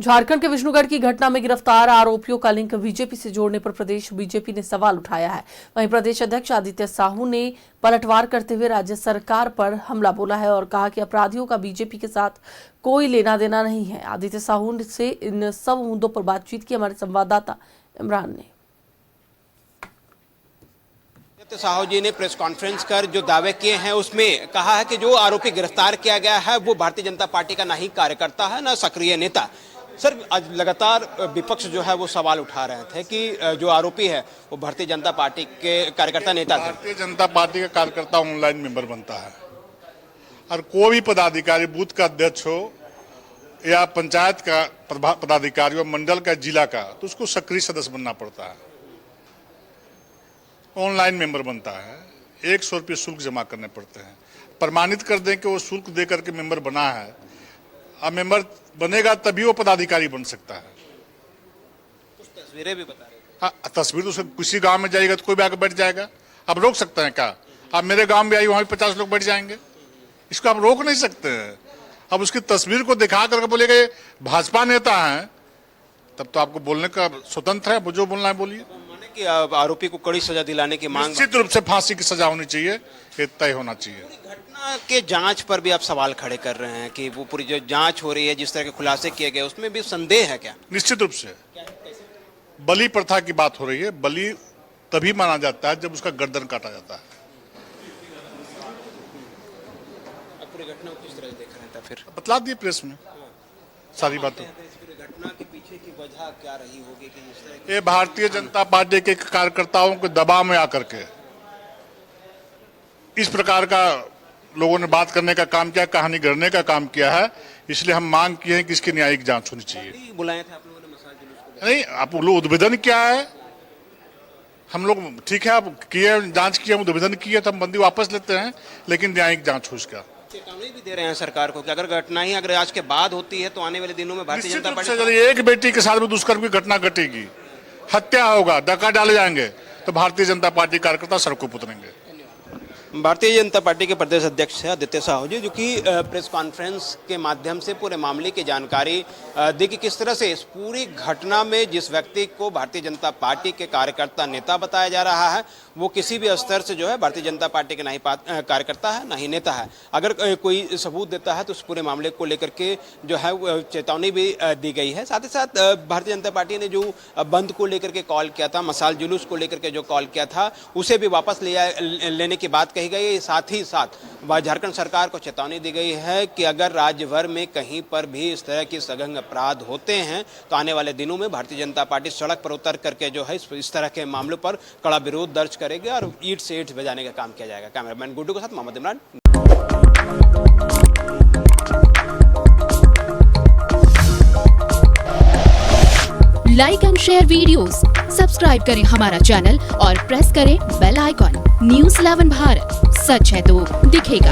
झारखंड के विष्णुगढ़ की घटना में गिरफ्तार आरोपियों का लिंक बीजेपी से जोड़ने पर प्रदेश बीजेपी ने सवाल उठाया है। वहीं प्रदेश अध्यक्ष आदित्य साहू ने पलटवार करते हुए राज्य सरकार पर हमला बोला है और कहा कि अपराधियों का बीजेपी के साथ कोई लेना देना नहीं है। आदित्य साहू से इन सब मुद्दों पर बातचीत की हमारे संवाददाता इमरान ने। साहू जी ने प्रेस कॉन्फ्रेंस कर जो दावे किए हैं उसमें कहा है कि जो आरोपी गिरफ्तार किया गया है वो भारतीय जनता पार्टी का ना ही कार्यकर्ता है ना सक्रिय नेता। सर, आज लगातार विपक्ष जो है वो सवाल उठा रहे थे कि जो आरोपी है वो भारतीय जनता पार्टी के कार्यकर्ता नेता थे। भारतीय जनता पार्टी का कार्यकर्ता ऑनलाइन मेंबर बनता है और कोई भी पदाधिकारी बूथ का अध्यक्ष हो या पंचायत का पदाधिकारी हो, मंडल का, जिला का, तो उसको सक्रिय सदस्य बनना पड़ता है। ऑनलाइन मेंबर बनता है, 100 रुपये शुल्क जमा करने पड़ते हैं। प्रमाणित कर दें कि वो शुल्क दे करके मेंबर बना है। अब मेंबर बनेगा तभी वो पदाधिकारी बन सकता है। कुछ तस्वीरें भी बता रहे थे। हाँ, तस्वीर तो किसी गांव में जाएगा तो कोई भी आकर बैठ जाएगा। आप रोक सकते हैं क्या? आप मेरे गांव में आई, वहां 50 लोग बैठ जाएंगे, इसको आप रोक नहीं सकते हैं। अब उसकी तस्वीर को दिखा करके बोलेगा ये भाजपा नेता है, तब तो आपको बोलने का स्वतंत्र है, जो बोलना है बोलिए। कि आरोपी को कड़ी सजा दिलाने की मांग, निश्चित रूप से फांसी की सजा होनी चाहिए, ये तय होना चाहिए। घटना के जांच पर भी आप सवाल खड़े कर रहे हैं कि वो पूरी जो जांच हो रही है, जिस तरह के खुलासे किए गए, उसमें भी संदेह है क्या? निश्चित रूप से बलि प्रथा की बात हो रही है। बलि तभी माना जाता है जब उसका गर्दन काटा जाता है। पूरी घटना को किस तरह देख रहे हैं? फिर बतला दिए प्रेस में सारी बातें। घटना के पीछे की वजह क्या रही होगी कि इस तरह ये भारतीय जनता पार्टी के कार्यकर्ताओं के दबाव में आकर के इस प्रकार का लोगों ने बात करने का काम किया, कहानी गढ़ने का काम किया है। इसलिए हम मांग किए हैं कि इसकी न्यायिक जांच होनी चाहिए। बुलाए थे आप लोगों ने मसाज जुलूस को? नहीं, आप लोग उद्भेदन क्या है? हम लोग ठीक है, आप किए, जांच किए, उद्भेदन किए तो हम बंदी वापस लेते हैं, लेकिन न्यायिक जांच हो इसका। चेतावनी भी दे रहे हैं सरकार को कि अगर घटना ही अगर आज के बाद होती है तो आने वाले दिनों में भारतीय जनता पार्टी यदि एक बेटी के साथ भी दुष्कर्म की घटना घटेगी, हत्या होगा, डका डाले जाएंगे, तो भारतीय जनता पार्टी कार्यकर्ता सड़कों पर उतरेंगे। भारतीय जनता पार्टी के प्रदेश अध्यक्ष है आदित्य साहू जी, जो कि प्रेस कॉन्फ्रेंस के माध्यम से पूरे मामले की जानकारी दी कि किस तरह से इस पूरी घटना में जिस व्यक्ति को भारतीय जनता पार्टी के कार्यकर्ता नेता बताया जा रहा है वो किसी भी स्तर से जो है भारतीय जनता पार्टी के ना ही कार्यकर्ता है ना ही नेता है। अगर कोई सबूत देता है तो उस पूरे मामले को लेकर के जो है चेतावनी भी दी गई है। साथ ही साथ भारतीय जनता पार्टी ने जो बंद को लेकर के कॉल किया था, मसाल जुलूस को लेकर के जो कॉल किया था, उसे भी वापस लेने की बात कही गई। साथ ही साथ झारखंड सरकार को चेतावनी दी गई है कि अगर राज्य भर में कहीं पर भी इस तरह के सघन अपराध होते हैं तो आने वाले दिनों में भारतीय जनता पार्टी सड़क पर उतर करके जो है इस तरह के मामलों पर कड़ा विरोध दर्ज करेगी और ईंट से ईंट बजाने का काम किया जाएगा। कैमरामैन गुड्डू के साथ Mohammad Imran. Like and share videos, subscribe करें हमारा चैनल और प्रेस करें बेल आइकॉन। न्यूज़ 11 भारत, सच है तो दिखेगा।